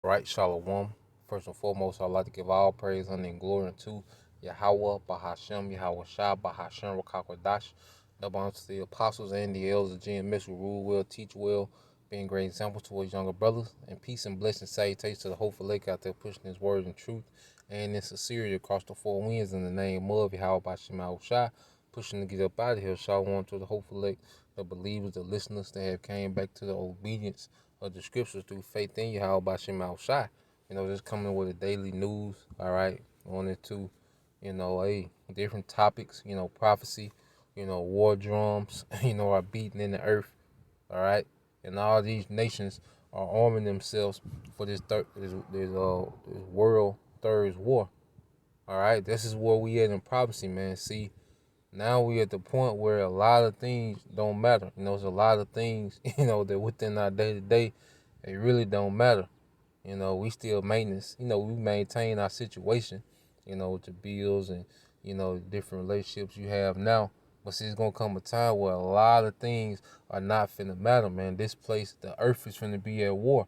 Right, Shalom. First and foremost, I'd like to give all praise, honor, and glory unto Yahweh, Bahashem, Yahweh Shah, Bahashem, Rakakwadash. Double honor to the apostles and the elders of GMS who rule well, teach well, being great examples to his younger brothers. And peace and blessing salutations to the hopeful lake out there pushing his word and truth and in sincerity across the four winds in the name of Yahweh Bahashem, Yahweh Shah. Pushing to get up out of here. Shalom to the hopeful lake, the believers, the listeners that have came back to the obedience of the scriptures through faith in Yahweh Bashim Al Shai. Just coming with the daily news, all right, on into, different topics, prophecy, war drums, are beating in the earth, all right, and all these nations are arming themselves for this world third war, all right. This is where we at in prophecy, man. See, now we at the point where a lot of things don't matter. There's a lot of things, that within our day to day, they really don't matter. We still maintenance. We maintain our situation, with the bills and, different relationships you have now. But see, it's gonna come a time where a lot of things are not finna matter, man. This place, the earth is finna be at war.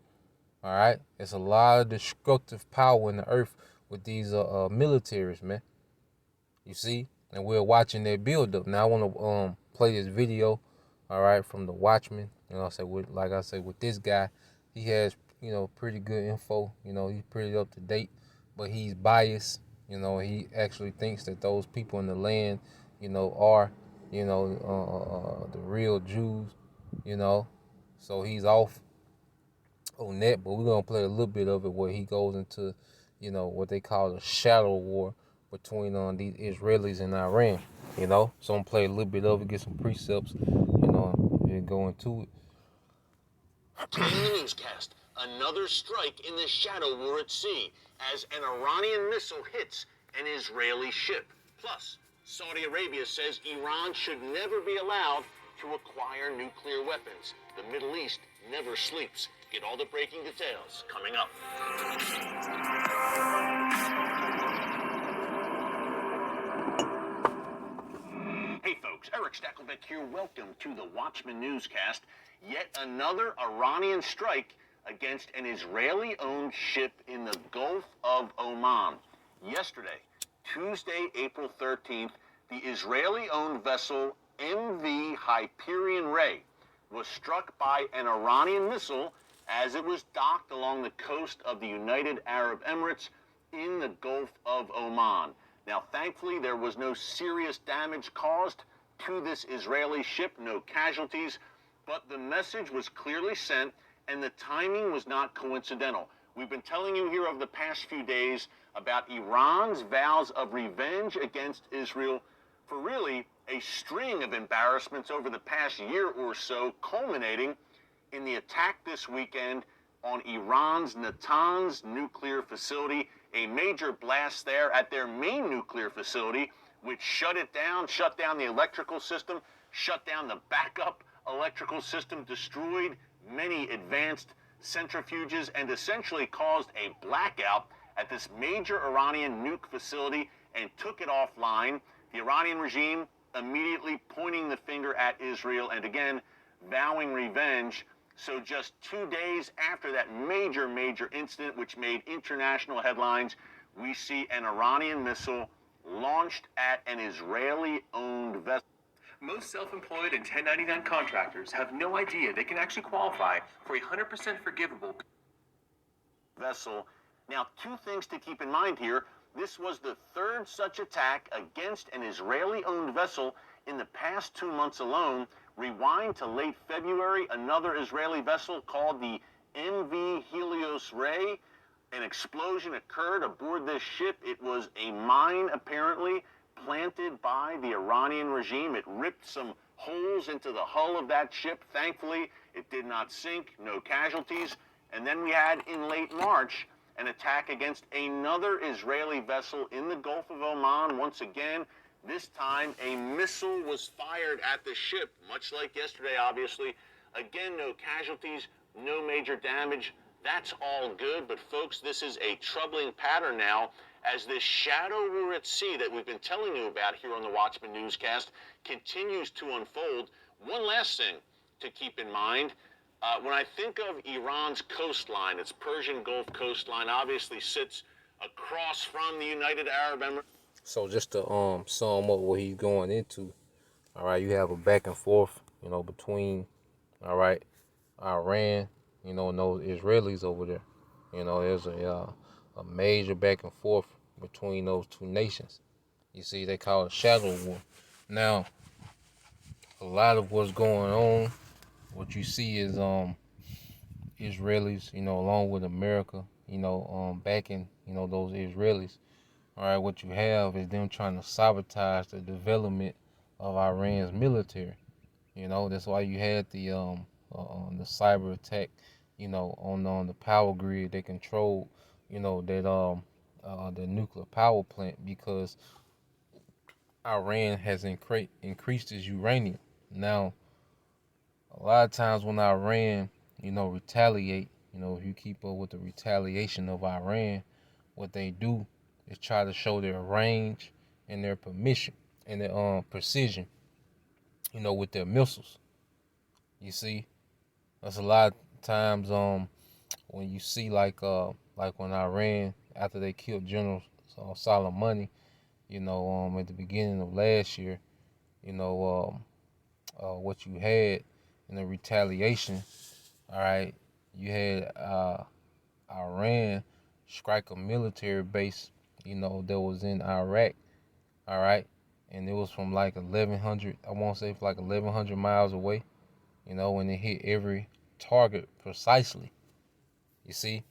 All right, there's a lot of destructive power in the earth with these militaries, man. You see, and we're watching their build up. Now I want to play this video, all right, from the Watchman. Like I said, with this guy, he has pretty good info. He's pretty up to date, but he's biased. He actually thinks that those people in the land, are the real Jews. You know, so he's off on that. But we're gonna play a little bit of it where he goes into, what they call a shadow war between these Israelis and Iran. So I'm gonna play a little bit of it, get some precepts, and go into it. Today in the newscast, another strike in the shadow war at sea as an Iranian missile hits an Israeli ship. Plus, Saudi Arabia says Iran should never be allowed to acquire nuclear weapons. The Middle East never sleeps. Get all the breaking details coming up. Hey folks, Eric Stakelbeck here. Welcome to the Watchman Newscast. Yet another Iranian strike against an Israeli-owned ship in the Gulf of Oman. Yesterday, Tuesday, April 13th, the Israeli-owned vessel MV Hyperion Ray was struck by an Iranian missile as it was docked along the coast of the United Arab Emirates in the Gulf of Oman. Now, thankfully, there was no serious damage caused to this Israeli ship, no casualties, but the message was clearly sent and the timing was not coincidental. We've been telling you here over the past few days about Iran's vows of revenge against Israel for really a string of embarrassments over the past year or so, culminating in the attack this weekend on Iran's Natanz nuclear facility, a major blast there at their main nuclear facility, which shut down the electrical system, shut down the backup electrical system, destroyed many advanced centrifuges, and essentially caused a blackout at this major Iranian nuke facility and took it offline. The Iranian regime immediately pointing the finger at Israel and again vowing revenge. So just 2 days after that major incident, which made international headlines, we see an Iranian missile launched at an Israeli-owned vessel. Most self-employed and 1099 contractors have no idea they can actually qualify for a 100% forgivable vessel. Now, two things to keep in mind here. This was the third such attack against an Israeli-owned vessel in the past 2 months alone. Rewind to late February, another Israeli vessel called the MV Helios Ray. An explosion occurred aboard this ship. It was a mine, apparently, planted by the Iranian regime. It ripped some holes into the hull of that ship. Thankfully, it did not sink, no casualties. And then we had, in late March, an attack against another Israeli vessel in the Gulf of Oman. Once again, this time a missile was fired at the ship, much like yesterday, obviously. Again, no casualties, no major damage. That's all good, but folks, this is a troubling pattern now as this shadow war at sea that we've been telling you about here on the Watchman Newscast continues to unfold. One last thing to keep in mind, When I think of Iran's coastline, its Persian Gulf coastline obviously sits across from the United Arab Emirates. So just to sum up what he's going into, all right, you have a back and forth, between, all right, Iran, and those Israelis over there. There's a major back and forth between those two nations. You see, they call it shadow war. Now, a lot of what's going on, what you see is Israelis, along with America, backing, those Israelis. All right, what you have is them trying to sabotage the development of Iran's military. That's why you had the cyber attack, on the power grid. They controlled, that the nuclear power plant, because Iran has increased its uranium. Now, a lot of times when Iran, retaliate, if you keep up with the retaliation of Iran, what they do is try to show their range and their permission and their precision, with their missiles. You see, that's a lot of times when you see like when Iran, after they killed General Soleimani, at the beginning of last year, what you had in the retaliation, all right, you had Iran strike a military base, that was in Iraq, all right, and it was from like 1,100, I want to say like 1,100 miles away, and it hit every target precisely, you see,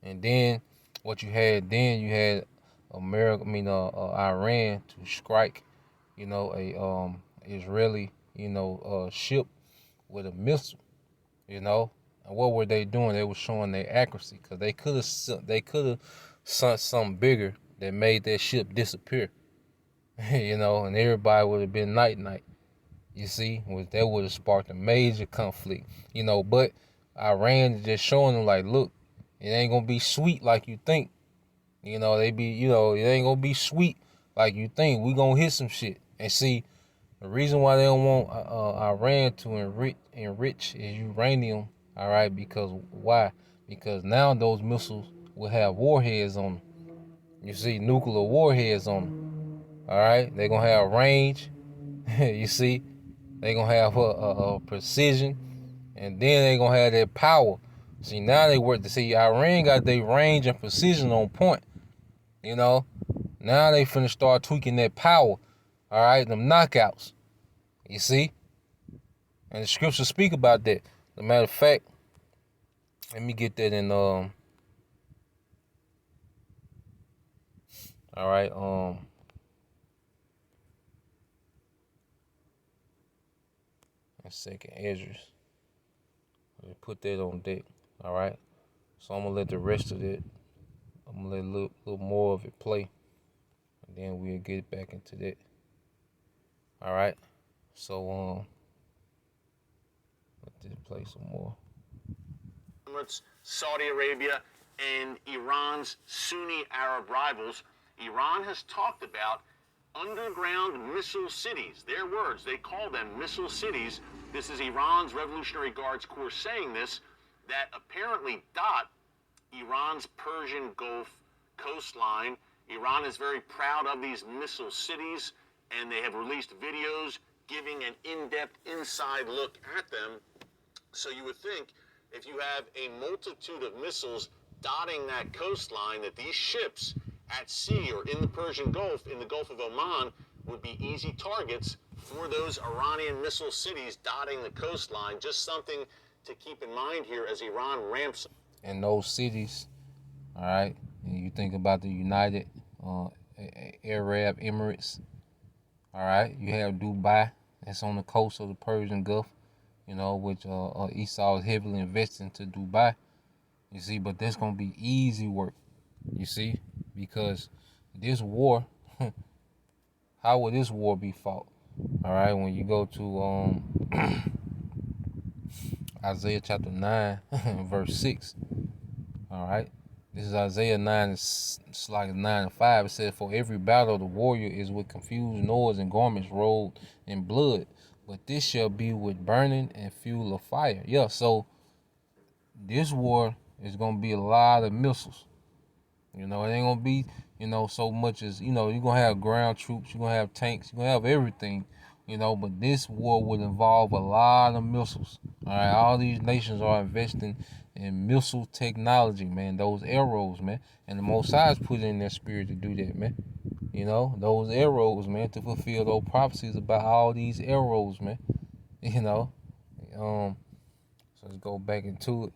and then what you had Iran to strike, a Israeli, ship with a missile, and what were they doing? They were showing their accuracy, because they could have sent something bigger that made that ship disappear, and everybody would have been night. You see, that would have sparked a major conflict, But Iran is just showing them like, look, it ain't gonna be sweet like you think. It ain't gonna be sweet like you think. We gonna hit some shit. And see, the reason why they don't want Iran to enrich is uranium, all right? Because why? Because now those missiles will have warheads on them. You see, nuclear warheads on them, all right? They're gonna have range. You see, they're gonna have a precision, and then they're gonna have that power. See, now they work to see Iran got their range and precision on point. Now they finna start tweaking that power. All right, them knockouts. You see? And the scriptures speak about that. As a matter of fact, let me get that in all right, a second, Esdras. Put that on deck. All right. So I'm gonna let the rest of it, I'm gonna let a little more of it play, and then we'll get back into that. All right. So let this play some more. Saudi Arabia and Iran's Sunni Arab rivals. Iran has talked about underground missile cities. Their words, they call them missile cities. This is Iran's Revolutionary Guards Corps saying this, that apparently dot Iran's Persian Gulf coastline. Iran is very proud of these missile cities, and they have released videos giving an in-depth inside look at them. So you would think if you have a multitude of missiles dotting that coastline, that these ships at sea or in the Persian Gulf, in the Gulf of Oman, would be easy targets for those Iranian missile cities dotting the coastline. Just something to keep in mind here as Iran ramps. In those cities, all right, and you think about the United Arab Emirates, all right, you have Dubai, that's on the coast of the Persian Gulf, which Esau is heavily investing to Dubai, you see, but that's going to be easy work, you see, because this war, how will this war be fought? All right, when you go to Isaiah chapter 9, verse 6, all right, this is Isaiah 9, it's like 9 and 5. It says, for every battle of the warrior is with confused noise and garments rolled in blood, but this shall be with burning and fuel of fire. Yeah, so this war is gonna be a lot of missiles. You know, it ain't gonna be, so much as, you're gonna have ground troops, you're gonna have tanks, you're gonna have everything, but this war would involve a lot of missiles. All right, all these nations are investing in missile technology, man. Those arrows, man. And the Most High's put in their spirit to do that, man. Those arrows, man, to fulfill those prophecies about all these arrows, man. You know. So let's go back into it.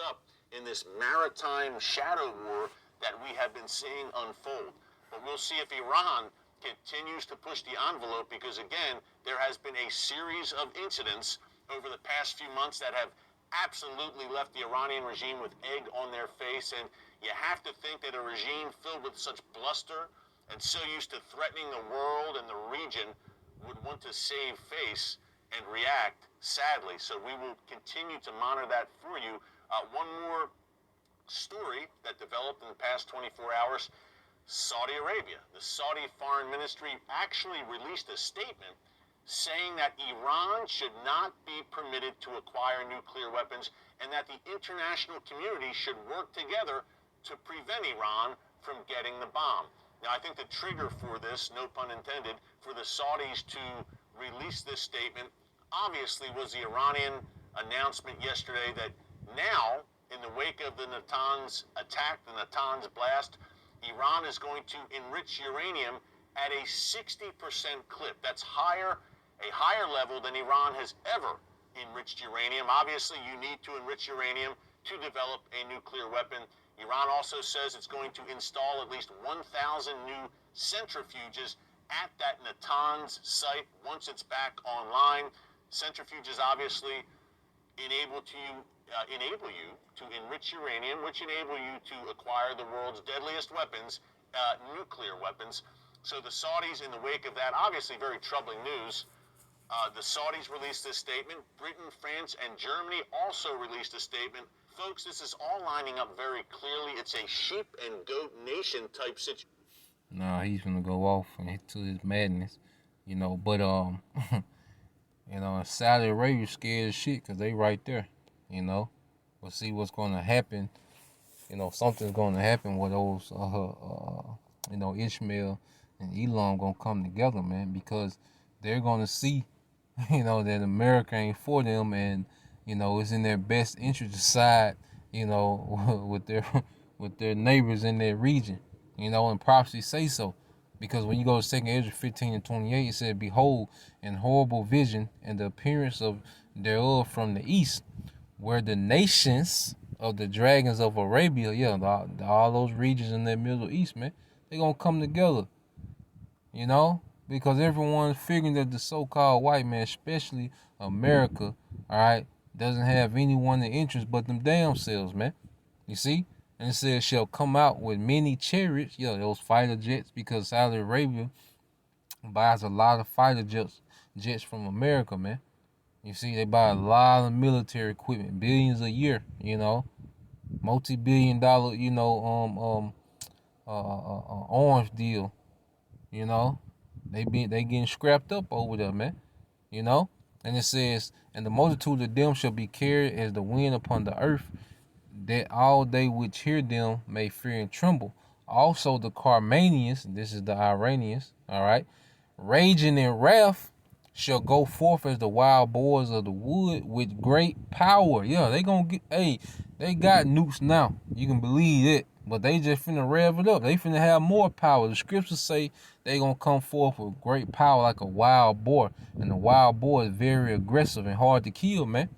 Up in this maritime shadow war that we have been seeing unfold. But we'll see if Iran continues to push the envelope, because again, there has been a series of incidents over the past few months that have absolutely left the Iranian regime with egg on their face. And you have to think that a regime filled with such bluster and so used to threatening the world and the region would want to save face and react sadly. So we will continue to monitor that for you. One more story that developed in the past 24 hours. Saudi Arabia, the Saudi Foreign Ministry actually released a statement saying that Iran should not be permitted to acquire nuclear weapons, and that the international community should work together to prevent Iran from getting the bomb. Now, I think the trigger for this, no pun intended, for the Saudis to release this statement obviously was the Iranian announcement yesterday that now, in the wake of the Natanz attack, the Natanz blast, Iran is going to enrich uranium at a 60% clip. That's a higher level than Iran has ever enriched uranium. Obviously, you need to enrich uranium to develop a nuclear weapon. Iran also says it's going to install at least 1,000 new centrifuges at that Natanz site once it's back online. Centrifuges obviously enable you to enrich uranium, which enable you to acquire the world's deadliest weapons, nuclear weapons. So the Saudis, in the wake of that, obviously very troubling news, the Saudis released this statement. Britain, France, and Germany also released a statement. Folks, this is all lining up very clearly. It's a sheep and goat nation type situation. Nah, he's gonna go off into his madness, But and Saudi Arabia scared as shit because they right there, We'll see what's gonna happen. Something's gonna happen with those, Ishmael and Elam gonna come together, man, because they're gonna see, that America ain't for them, and it's in their best interest to side, with their neighbors in their region, and prophecy say so. Because when you go to 2 Ezra 15 and 28, it said, "Behold, in horrible vision, and the appearance of thereof from the east, where the nations of the dragons of Arabia," all those regions in the Middle East, man, they gonna come together, because everyone's figuring that the so-called white man, especially America, all right, doesn't have anyone in interest but them damn selves, man. You see? And it says, "Shall come out with many chariots," those fighter jets, because Saudi Arabia buys a lot of fighter jets from America, man. You see, they buy a lot of military equipment, billions a year, multi-billion-dollar, arms deal, they getting scrapped up over there, man, And it says, "And the multitude of them shall be carried as the wind upon the earth, that all they which hear them may fear and tremble. Also the Carmanians," this is the Iranians, all right, "raging in wrath, shall go forth as the wild boars of the wood with great power." Yeah, they got nukes now. You can believe it. But they just finna rev it up. They finna have more power. The scriptures say they gonna come forth with great power like a wild boar. And the wild boar is very aggressive and hard to kill, man.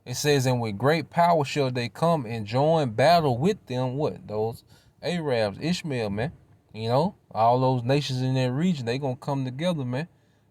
It says, "And with great power shall they come and join battle with them." What? Those Arabs, Ishmael, man. All those nations in that region, they gonna come together, man.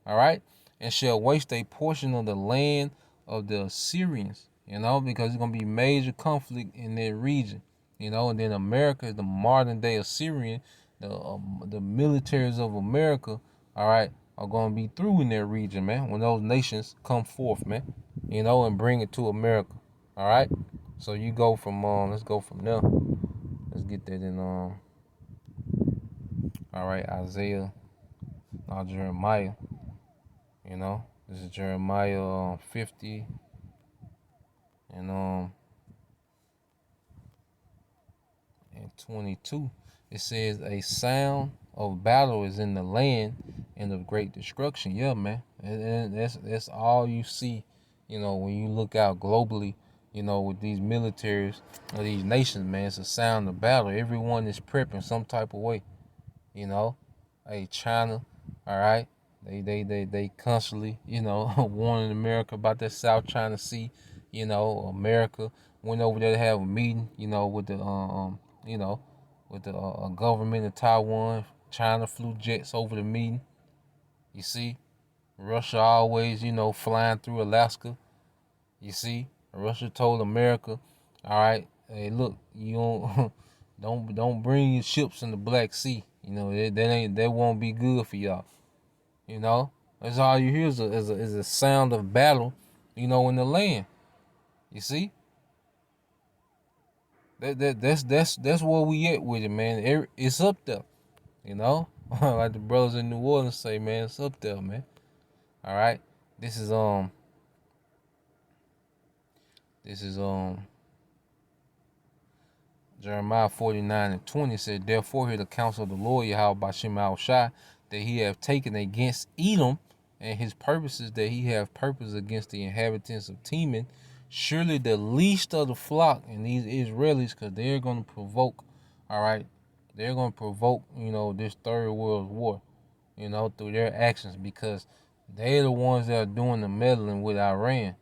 All right? "And shall waste a portion of the land of the Assyrians," because it's gonna be major conflict in that region. And then America is the modern day Assyrian. The militaries of America, all right, are gonna be through in that region, man, when those nations come forth, man, and bring it to America. All right. So you go from let's go from there. Let's get that in all right, Isaiah, Jeremiah. This is Jeremiah 50 and 22. It says a sound of battle is in the land and of great destruction. Yeah, man. And that's all you see, when you look out globally, with these militaries of these nations, man. It's a sound of battle. Everyone is prepping some type of way, you know. Hey, China, all right. They constantly, warning America about that South China Sea. America went over there to have a meeting, with the you know, with the government of Taiwan. China flew jets over the meeting. You see, Russia always, flying through Alaska. You see, Russia told America, all right, hey, look, you don't don't bring your ships in the Black Sea. That won't be good for y'all. That's all you hear is a sound of battle. In the land. You see, that's where we at with it, man. It's up there. Like the brothers in New Orleans say, man, it's up there, man. All right, this is Jeremiah 49:20 said, therefore hear the counsel of the Lord Yahweh Bashim Al Shai, that he have taken against Edom, and his purposes that he have purpose against the inhabitants of Teman. Surely the least of the flock and these Israelis, because they're going to provoke, all right, they're going to provoke, this third world war, through their actions, because they're the ones that are doing the meddling with Iran.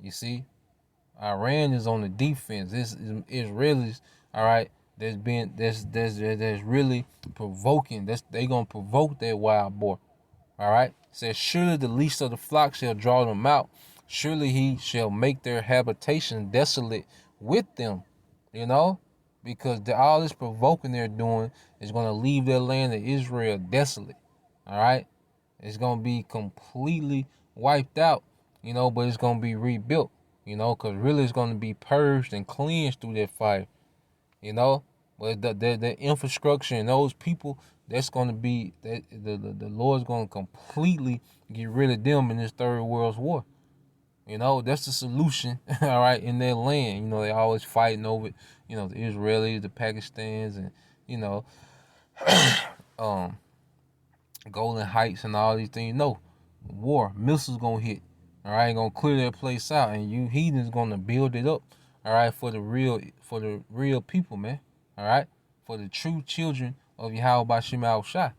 You see, Iran is on the defense. This is Israelis, all right. That's really provoking. They gonna provoke that wild boar. All right. Says surely the least of the flock shall draw them out. Surely he shall make their habitation desolate with them. Because all this provoking they're doing is gonna leave their land of Israel desolate. All right. It's gonna be completely wiped out. But it's gonna be rebuilt. Because really it's going to be purged and cleansed through that fire, But the infrastructure and those people, that's going to be, the Lord's going to completely get rid of them in this third world war. That's the solution, all right, in their land. They always fighting over it, the Israelis, the Pakistans, and, Golden Heights and all these things. No, war, missiles going to hit. All right, gonna clear that place out, and you heathens gonna build it up. All right, for the real people, man. All right, for the true children of Yahweh Bashim Al Shai.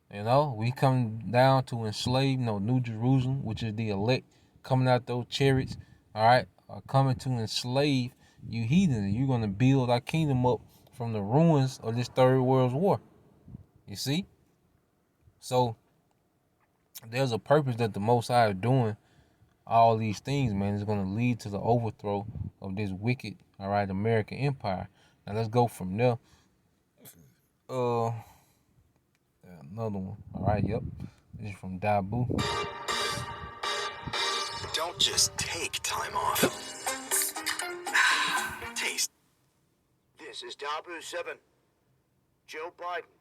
We come down to enslave, New Jerusalem, which is the elect, coming out those chariots. All right, are coming to enslave you heathens. You're gonna build our kingdom up from the ruins of this third world war. You see, so there's a purpose that the Most High is doing. All these things, man, is going to lead to the overthrow of this wicked, all right, American empire. Now let's go from there. Another one. All right, yep. This is from Dabu. Don't just take time off. Taste. This is Dabu 7. Joe Biden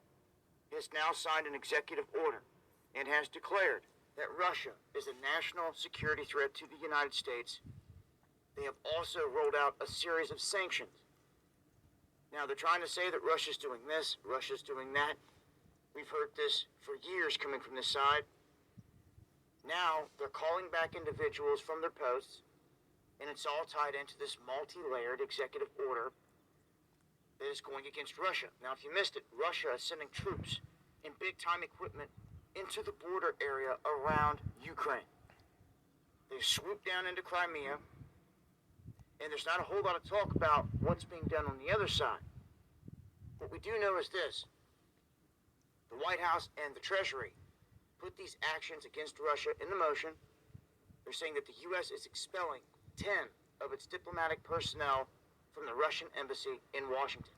has now signed an executive order and has declared that Russia is a national security threat to the United States. They have also rolled out a series of sanctions. Now, they're trying to say that Russia's doing this, Russia's doing that. We've heard this for years coming from this side. Now, they're calling back individuals from their posts, and it's all tied into this multi-layered executive order that is going against Russia. Now, if you missed it, Russia is sending troops and big-time equipment into the border area around Ukraine. They've swooped down into Crimea, and there's not a whole lot of talk about what's being done on the other side. What we do know is this: the White House and the Treasury put these actions against Russia into motion. They're saying that the U.S. is expelling 10 of its diplomatic personnel from the Russian embassy in Washington,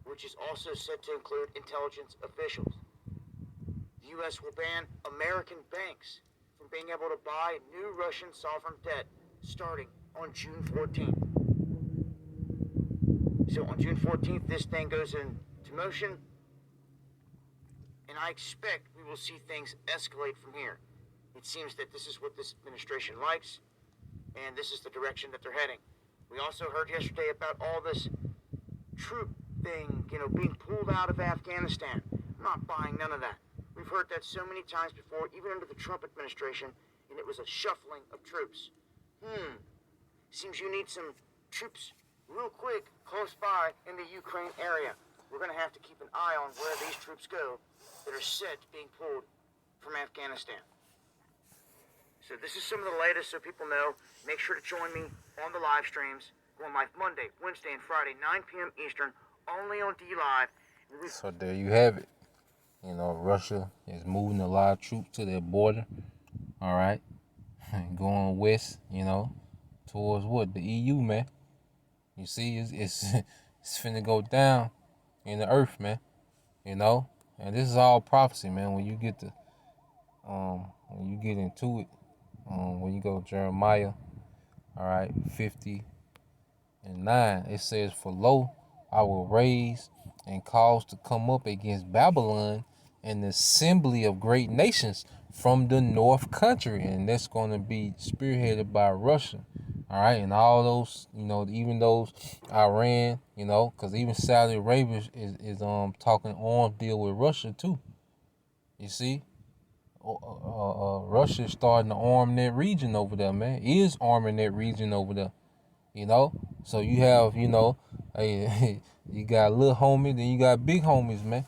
which is also said to include intelligence officials. The U.S. will ban American banks from being able to buy new Russian sovereign debt starting on June 14th. So on June 14th, this thing goes into motion, and I expect we will see things escalate from here. It seems that this is what this administration likes, and this is the direction that they're heading. We also heard yesterday about all this troop thing, being pulled out of Afghanistan. I'm not buying none of that. We've heard that so many times before, even under the Trump administration, and it was a shuffling of troops. Seems you need some troops real quick close by in the Ukraine area. We're going to have to keep an eye on where these troops go that are said being pulled from Afghanistan. So this is some of the latest so people know. Make sure to join me on the live streams. Going live Monday, Wednesday, and Friday, 9 p.m. Eastern, only on DLive. So there you have it. Russia is moving a lot of troops to their border. All right. Going west, towards what? The EU, man. You see, it's finna go down in the earth, man. And this is all prophecy, man. When you get into it, when you go to Jeremiah, all right, 50:9, it says, "For lo, I will raise and cause to come up against Babylon an assembly of great nations from the north country," and that's going to be spearheaded by Russia. All right, and all those, even those Iran, because even Saudi Arabia is talking arms deal with Russia too. You see, Russia is starting to arm that region over there, man. Is arming that region over there. So you have, hey, you got little homies, then you got big homies, man.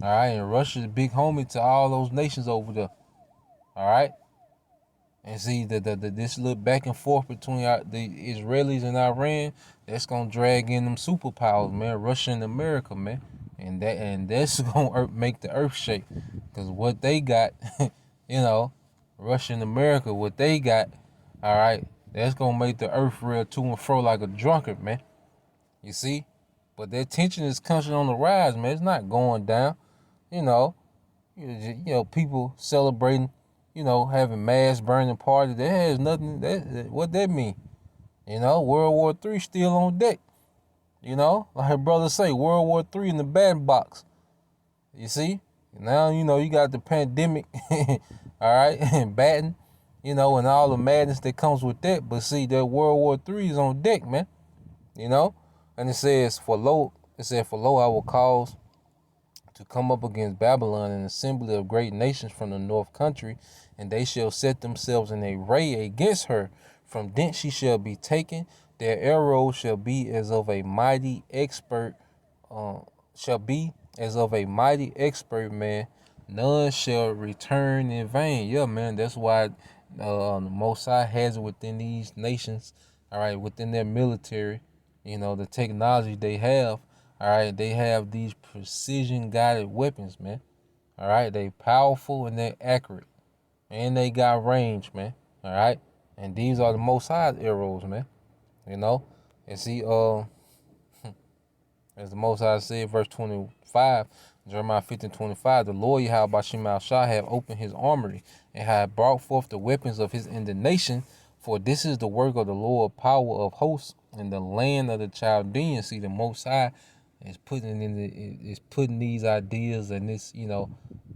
All right, and Russia's big homie to all those nations over there. All right. And see this little back and forth between the Israelis and Iran, that's gonna drag in them superpowers, man. Russia and America, man, and that's gonna make the earth shake, cause what they got, Russia and America, what they got, all right, that's gonna make the earth reel to and fro like a drunkard, man. You see, but that tension is constantly on the rise, man. It's not going down, people celebrating. Having mass burning parties, that has nothing. What that mean? World War III still on deck. Like her brother say, World War III in the bat box. You see? Now, you got the pandemic, all right, and batting, and all the madness that comes with that. But see, that World War III is on deck, man. And it says, for lo, I will cause to come up against Babylon an assembly of great nations from the north country, and they shall set themselves in array against her. From thence she shall be taken. Their arrows shall be as of a mighty expert, man. None shall return in vain. Yeah, man, that's why the Most High has it within these nations, all right, within their military, the technology they have. All right, they have these precision-guided weapons, man. All right, they powerful and they're accurate, and they got range, man. All right, and these are the Most High arrows, man. And see, as the Most High said, verse 25, Jeremiah 50:25, the Lord Yahweh Shemel Shah have opened his armory and have brought forth the weapons of his indignation. For this is the work of the Lord, power of hosts, in the land of the Chaldeans. See, the Most High is putting these ideas and this,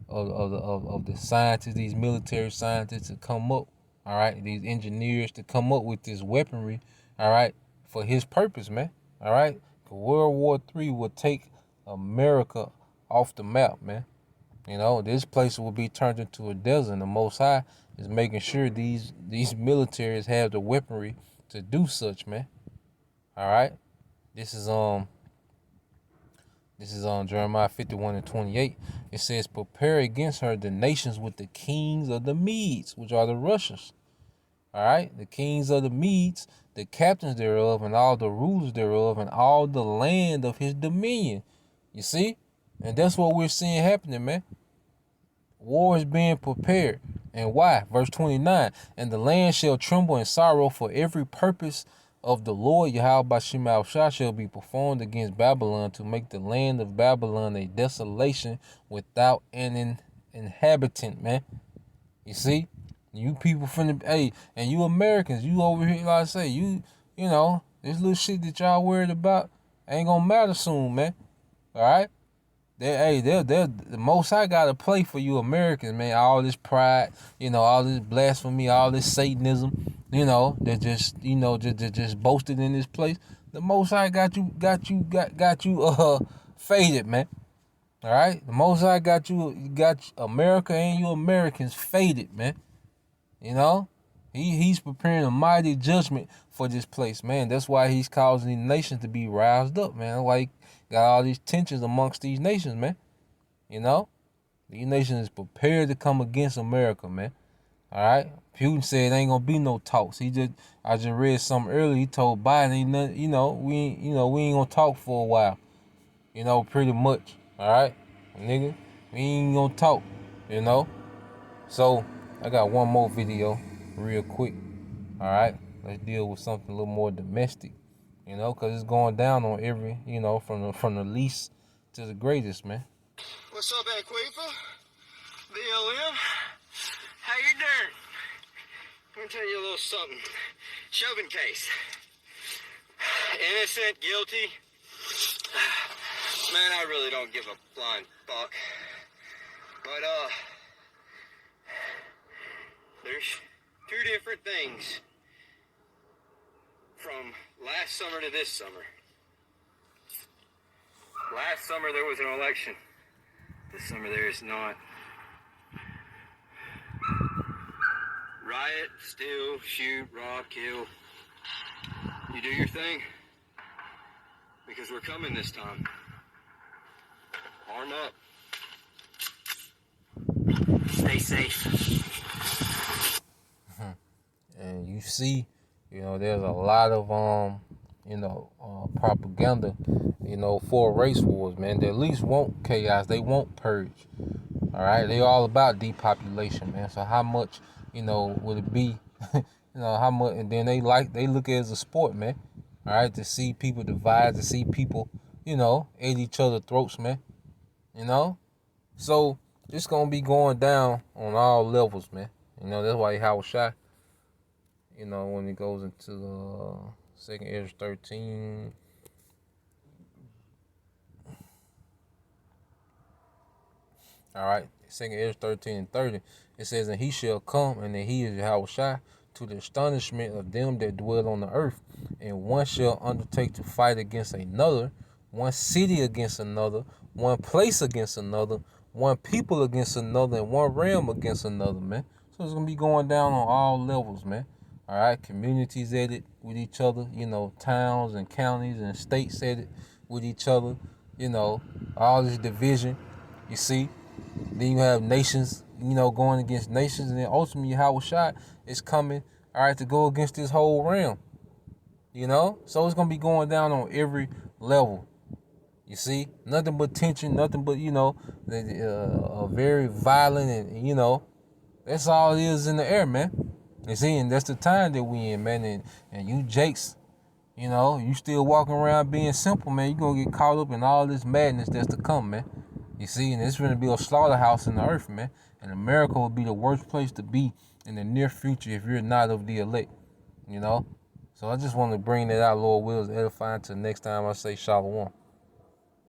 of the scientists, these military scientists to come up, all right, these engineers to come up with this weaponry, all right, for his purpose, man, all right. World War III will take America off the map, man. This place will be turned into a desert. The Most High is making sure these militaries have the weaponry to do such, man. All right. This is on Jeremiah 51:28. It says, prepare against her the nations with the kings of the Medes, which are the Russians. All right, the kings of the Medes, the captains thereof, and all the rulers thereof, and all the land of his dominion. You see? And that's what we're seeing happening, man. War is being prepared. And why? Verse 29, and the land shall tremble in sorrow, for every purpose of the Lord Yahweh Shemel Shah shall be performed against Babylon, to make the land of Babylon a desolation without an inhabitant, man. You see? You people from the, hey, and you Americans, you over here, like I say, you know, this little shit that y'all worried about ain't gonna matter soon, man. All right? they're the Most High got to play for you Americans, man. All this pride, all this blasphemy, all this Satanism, that just boasted in this place. The Most High got you faded, man. All right, the Most High got America and you Americans faded, man. He's preparing a mighty judgment for this place, man. That's why he's causing these nations to be roused up, man. Like, got all these tensions amongst these nations, man. These nations is prepared to come against America, man. All right. Putin said ain't gonna be no talks. I just read something earlier. He told Biden ain't nothing, we ain't gonna talk for a while. Pretty much. All right, nigga, we ain't gonna talk. So I got one more video, real quick. All right, let's deal with something a little more domestic. Cause it's going down on every, from the least to the greatest, man. What's up, Aquifa? BLM? How you doing? Let me tell you a little something. Chauvin case. Innocent, guilty. Man, I really don't give a flying fuck. But, there's two different things from last summer to this summer. Last summer there was an election. This summer there is not. Riot, steal, shoot, rob, kill. You do your thing. Because we're coming this time. Arm up. Stay safe. And you see, there's a lot of propaganda, for race wars, man. They at least want chaos. They want purge. All right, they all about depopulation, man. So how much, would it be? How much? And then they look at it as a sport, man. All right, to see people divide, to see people, at each other's throats, man. So it's gonna be going down on all levels, man. That's why Howard Shah, when it goes into the 2nd Ezra 13. All right, 2nd Ezra 13 and 30. It says, and he shall come, and then he is Howard Shah, to the astonishment of them that dwell on the earth, and one shall undertake to fight against another, one city against another, one place against another, one people against another, and one realm against another, man. So it's gonna be going down on all levels, man. All right, communities at it with each other, towns and counties and states at it with each other, all this division, you see. Then you have nations, going against nations, and then ultimately Howard Shah is coming, all right, to go against this whole realm, So it's gonna be going down on every level. You see, nothing but tension, nothing but very violent, and that's all it is in the air, man. You see, and that's the time that we in, man. And you Jakes, you still walking around being simple, man. You gonna get caught up in all this madness that's to come, man. You see, and it's gonna be a slaughterhouse in the earth, man. And America will be the worst place to be in the near future if you're not of the elect, So I just want to bring that out, Lord wills, edifying, till next time I say shalom.